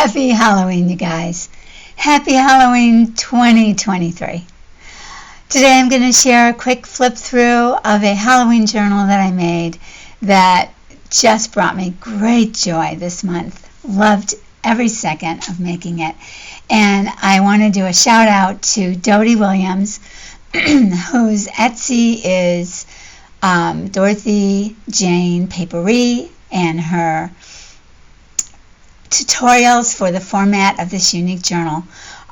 Happy Halloween, you guys. Happy Halloween 2023. Today I'm going to share a quick flip through of a Halloween journal that I made that just brought me great joy this month. Loved every second of making it. And I want to do a shout out to Dorothy Williams, whose Etsy is Dorothy Jane Papier, and her tutorials for the format of this unique journal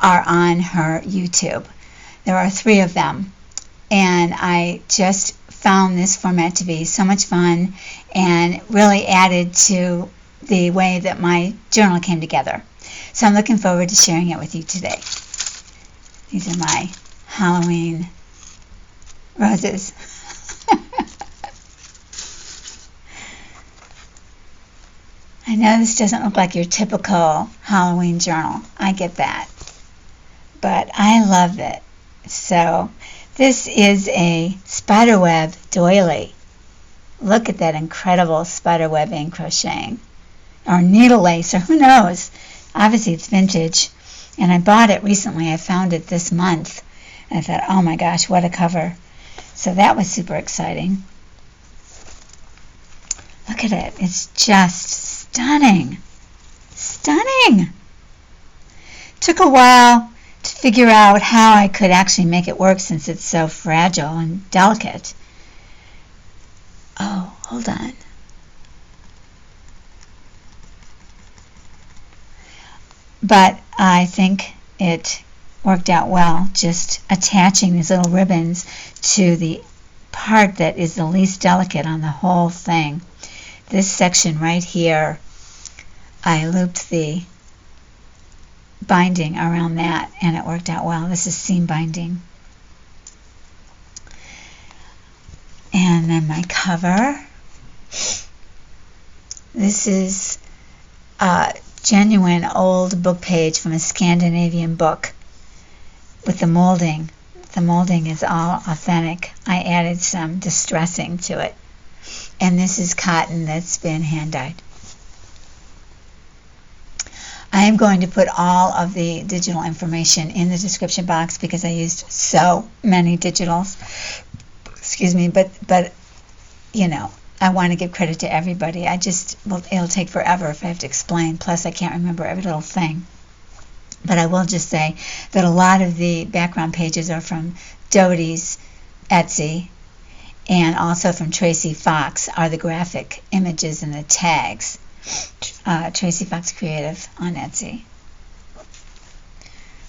are on her YouTube. There are 3 of them, and I just found this format to be so much fun and really added to the way that my journal came together. So I'm looking forward to sharing it with you today. These are my Halloween roses. I know this doesn't look like your typical Halloween journal. I get that. But I love it. So this is a spiderweb doily. Look at that incredible spiderwebbing crocheting. Or needle lace, or who knows. Obviously it's vintage. And I bought it recently. I found it this month. And I thought, oh my gosh, what a cover. So that was super exciting. Look at it. It's just stunning. Stunning. Took a while to figure out how I could actually make it work since it's so fragile and delicate. Oh, hold on. But I think it worked out well, just attaching these little ribbons to the part that is the least delicate on the whole thing. This section right here, I looped the binding around that, and it worked out well. This is seam binding. And then my cover. This is a genuine old book page from a Scandinavian book with the molding. The molding is all authentic. I added some distressing to it. And this is cotton that's been hand-dyed. I am going to put all of the digital information in the description box because I used so many digitals. Excuse me, but you know, I want to give credit to everybody. It'll take forever if I have to explain. Plus, I can't remember every little thing. But I will just say that a lot of the background pages are from Doty's Etsy, and also from Tracie Fox are the graphic images and the tags. Tracie Fox Creative on Etsy.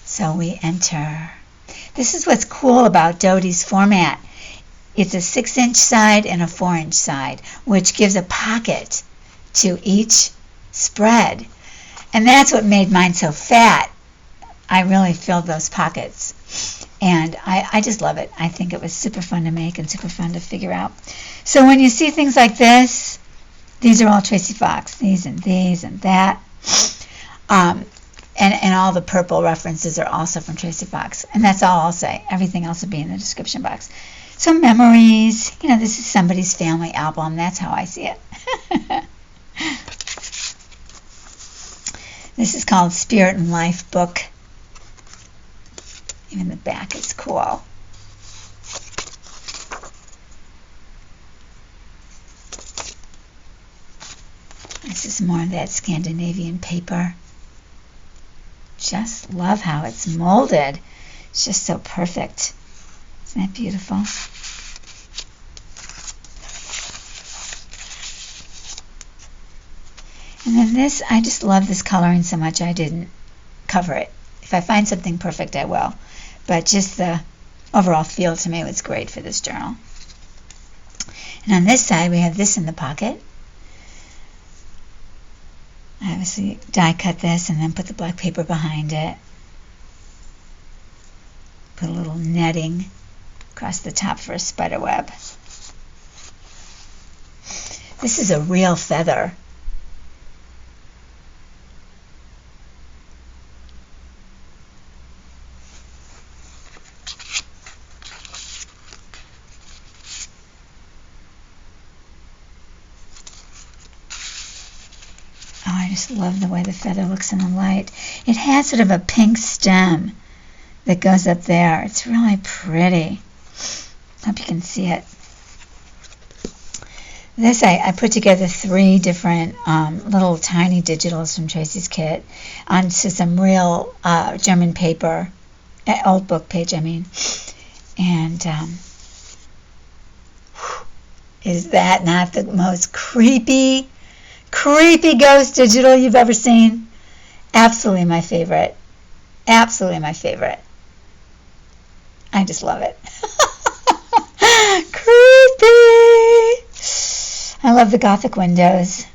So we enter. This is what's cool about Doty's format. It's a 6-inch side and a 4-inch side, which gives a pocket to each spread. And that's what made mine so fat. I really filled those pockets. And I just love it. I think it was super fun to make and super fun to figure out. So when you see things like this, these are all Tracie Fox. These and that. And all the purple references are also from Tracie Fox. And that's all I'll say. Everything else will be in the description box. So memories. You know, this is somebody's family album. That's how I see it. This is called Spirit and Life Book. Even the back is cool. This is more of that Scandinavian paper. Just love how it's molded. It's just so perfect. Isn't that beautiful? And then this, I just love this coloring so much I didn't cover it. If I find something perfect, I will. But just the overall feel to me was great for this journal. And on this side, we have this in the pocket. I obviously die cut this and then put the black paper behind it. Put a little netting across the top for a spider web. This is a real feather. just love the way the feather looks in the light. It has sort of a pink stem that goes up there. It's really pretty. Hope you can see it. This, I put together 3 different little tiny digitals from Tracie's kit onto some real German paper, old book page, I mean. And is that not the most creepy ghost digital you've ever seen? Absolutely my favorite. Absolutely my favorite. I just love it. Creepy. I love the Gothic windows.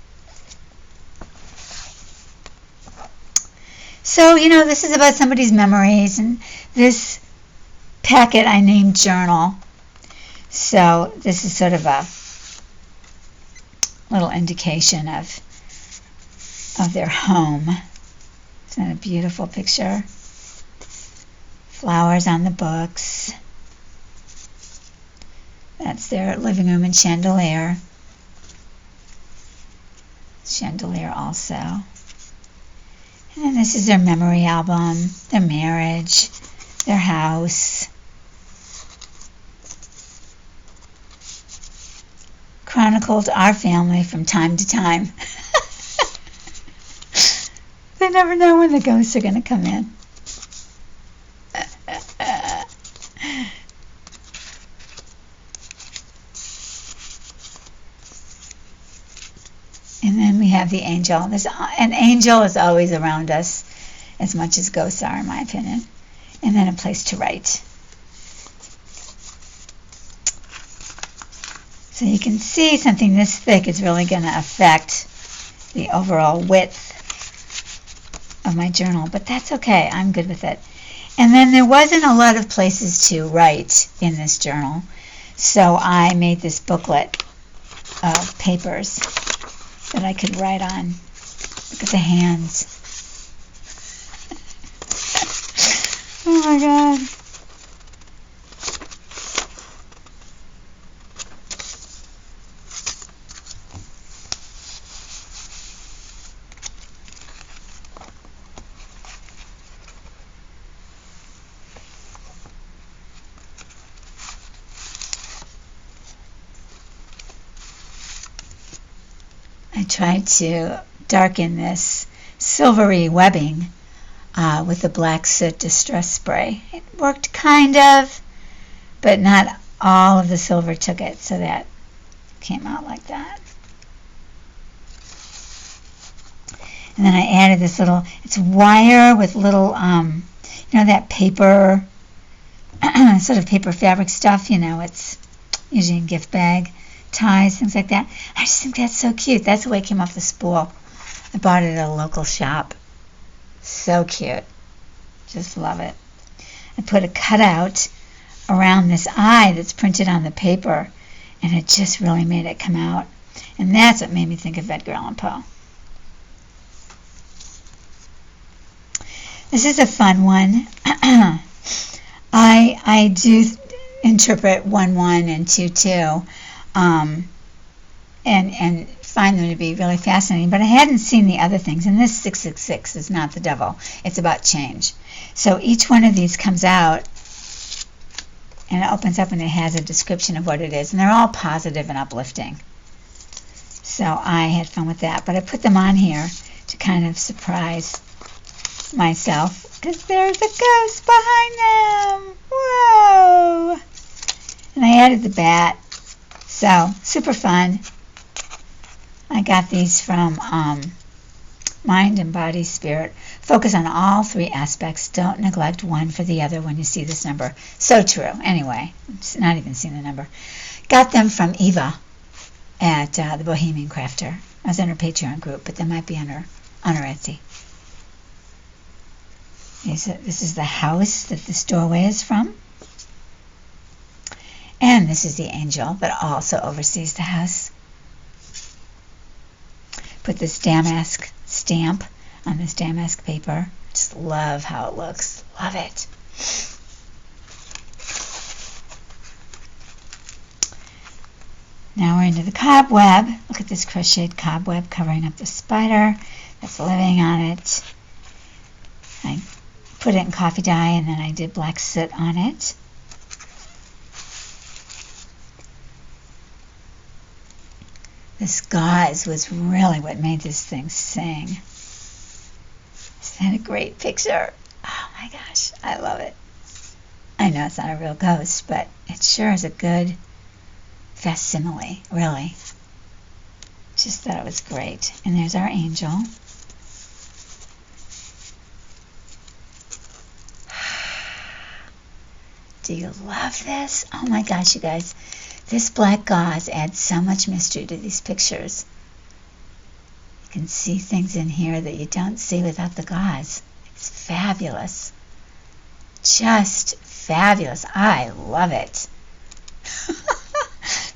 So, you know, this is about somebody's memories, and this packet I named Journal. So this is sort of a little indication of their home. Isn't that a beautiful picture? Flowers on the books. That's their living room and chandelier. Chandelier also. And then this is their memory album, their marriage, their house. Chronicled our family from time to time. They never know when the ghosts are going to come in. And then we have the angel. An angel is always around us as much as ghosts are, in my opinion. And then a place to write. So you can see something this thick is really going to affect the overall width of my journal. But that's okay. I'm good with it. And then there wasn't a lot of places to write in this journal. So I made this booklet of papers that I could write on. Look at the hands. Oh my God. I tried to darken this silvery webbing with the black soot distress spray. It worked kind of, but not all of the silver took it, so that came out like that. And then I added this little, it's wire with little, you know, that paper, sort of paper fabric stuff, you know, it's usually in gift bag. Ties, things like that. I just think that's so cute. That's the way it came off the spool. I bought it at a local shop. So cute. Just love it. I put a cutout around this eye that's printed on the paper, and it just really made it come out. And that's what made me think of Edgar Allan Poe. This is a fun one. I do interpret 1-1 and 2-2. And find them to be really fascinating. But I hadn't seen the other things, and this 666 is not the devil. It's about change. So each one of these comes out, and it opens up, and it has a description of what it is, and they're all positive and uplifting. So I had fun with that, but I put them on here to kind of surprise myself, because there's a ghost behind them. Whoa! And I added the bat. So, super fun. I got these from Mind and Body Spirit. Focus on all 3 aspects. Don't neglect one for the other when you see this number. So true. Anyway, I'm not even seeing the number. Got them from Eva at the Bohemian Crafter. I was in her Patreon group, but they might be on her Etsy. This is the house that this doorway is from. And this is the angel that also oversees the house. Put this damask stamp on this damask paper. Just love how it looks. Love it. Now we're into the cobweb. Look at this crocheted cobweb covering up the spider. that's living on it. I put it in coffee dye, and then I did black soot on it. This gauze was really what made this thing sing. Isn't that a great picture? Oh my gosh, I love it. I know it's not a real ghost, but it sure is a good facsimile, really. Just thought it was great. And there's our angel. Do you love this? Oh my gosh, you guys. This black gauze adds so much mystery to these pictures. You can see things in here that you don't see without the gauze. It's fabulous. Just fabulous. I love it.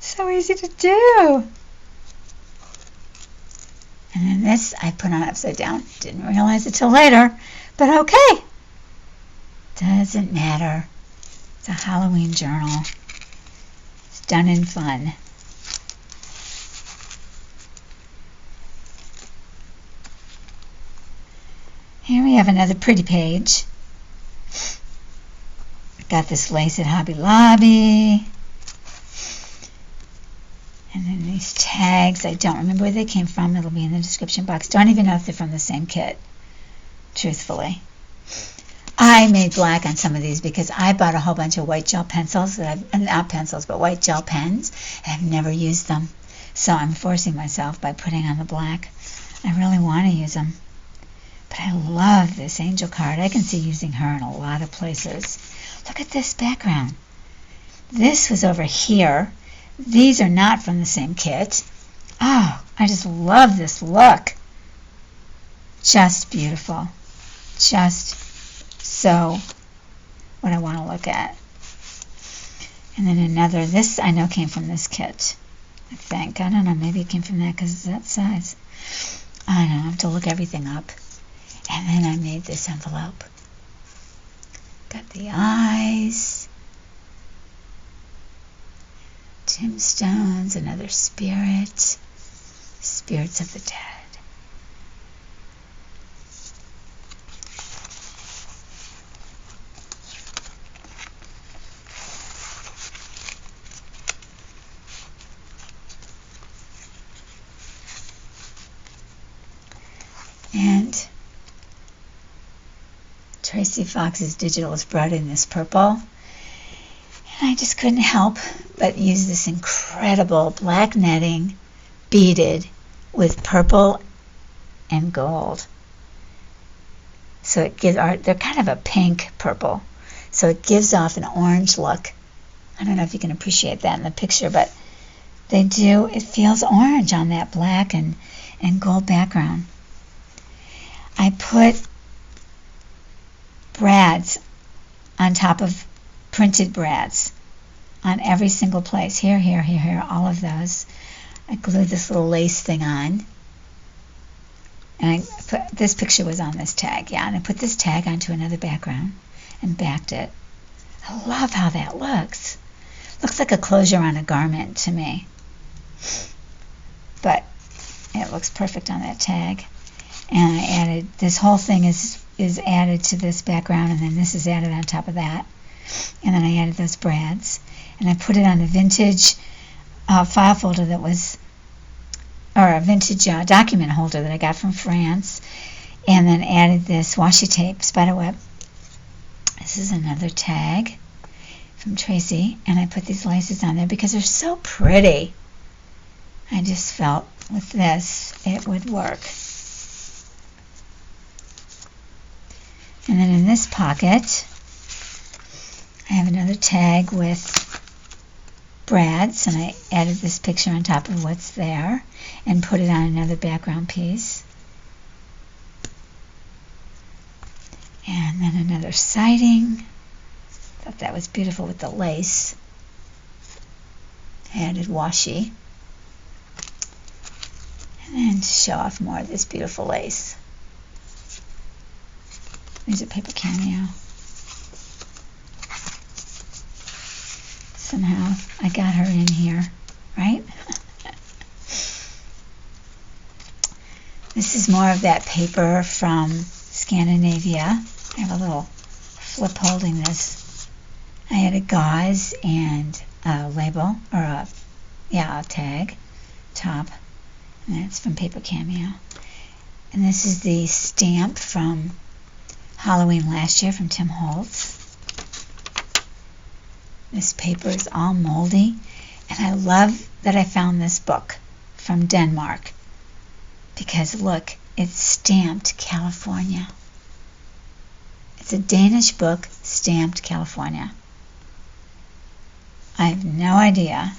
So easy to do. And then this I put on upside down. Didn't realize it till later, but okay. Doesn't matter. It's a Halloween journal. It's done in fun. Here we have another pretty page. Got this lace at Hobby Lobby. And then these tags, I don't remember where they came from. It'll be in the description box. Don't even know if they're from the same kit, truthfully. I made black on some of these because I bought a whole bunch of white gel pencils, not pencils, but white gel pens, and I've never used them. So I'm forcing myself by putting on the black. I really want to use them. But I love this angel card. I can see using her in a lot of places. Look at this background. This was over here. These are not from the same kit. Oh, I just love this look. Just beautiful. Just so what I want to look at. And then another, this I know came from this kit, I think. I don't know, maybe it came from that because it's that size. I don't know, I have to look everything up. And then I made this envelope. Got the eyes. Tombstones, another spirit. Spirits of the dead. And Tracie Fox's digital was brought in this purple. And I just couldn't help but use this incredible black netting beaded with purple and gold. So it gives, they're kind of a pink purple. So it gives off an orange look. I don't know if you can appreciate that in the picture, but they do. It feels orange on that black and gold background. I put brads on top of printed brads on every single place. Here, here, here, here, all of those. I glued this little lace thing on. And this picture was on this tag, yeah. And I put this tag onto another background and backed it. I love how that looks. Looks like a closure on a garment to me. But it looks perfect on that tag. And I added, this whole thing is added to this background, and then this is added on top of that. And then I added those brads. And I put it on a vintage file folder that was, or a vintage document holder that I got from France. And then added this washi tape, spiderweb. This is another tag from Tracie. And I put these laces on there because they're so pretty. I just felt with this it would work. And then in this pocket, I have another tag with brads, and I added this picture on top of what's there and put it on another background piece. And then another siding. Thought that was beautiful with the lace. I added washi. And then to show off more of this beautiful lace. There's a paper cameo. Somehow I got her in here, right? This is more of that paper from Scandinavia. I have a little flip holding this. I had a gauze and a label, or a tag, top, and that's from Paper Cameo. And this is the stamp from Halloween last year from Tim Holtz. This paper is all moldy, and I love that I found this book from Denmark because look, it's stamped California. It's a Danish book stamped California. I have no idea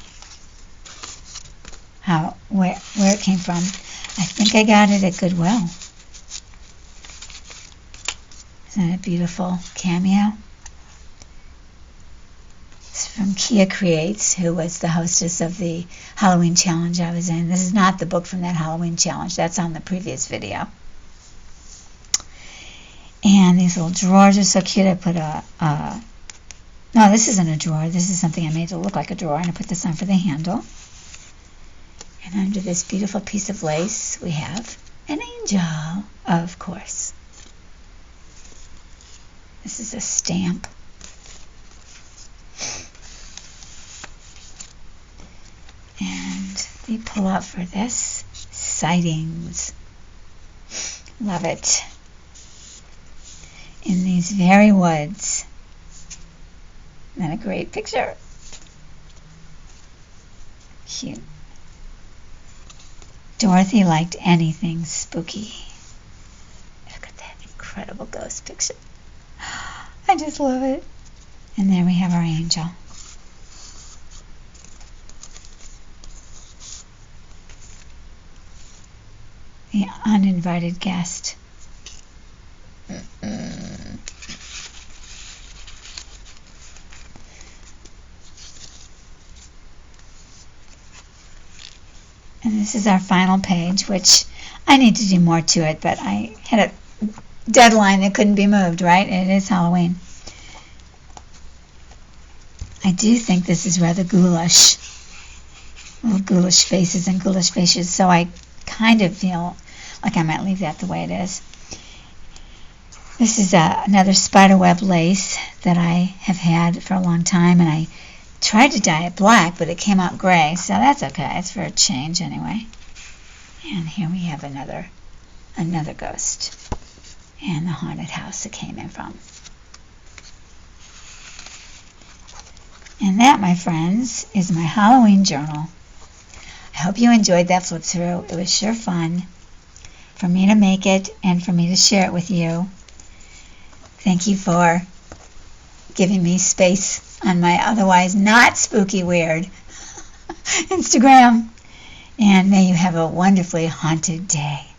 where it came from. I think I got it at Goodwill. Isn't that a beautiful cameo? It's from Kia Creates, who was the hostess of the Halloween challenge I was in. This is not the book from that Halloween challenge. That's on the previous video. And these little drawers are so cute. I put no, this isn't a drawer. This is something I made to look like a drawer, and I put this on for the handle. And under this beautiful piece of lace, we have an angel, of course. This is a stamp. And the pull-out for this, sightings. Love it. In these very woods. Isn't that a great picture? Cute. Dorothy liked anything spooky. Look at that incredible ghost picture. I just love it. And there we have our angel. The uninvited guest. And this is our final page, which I need to do more to it, but I had a deadline that couldn't be moved, right? And it is Halloween. I do think this is rather ghoulish. Little ghoulish faces and ghoulish faces, so I kind of feel like I might leave that the way it is. This is another spiderweb lace that I have had for a long time, and I tried to dye it black, but it came out gray, so that's okay. It's for a change anyway. And here we have another ghost and the haunted house it came in from. And that, my friends, is my Halloween journal. I hope you enjoyed that flip through. It was sure fun for me to make it and for me to share it with you. Thank you for giving me space on my otherwise not spooky weird Instagram. And may you have a wonderfully haunted day.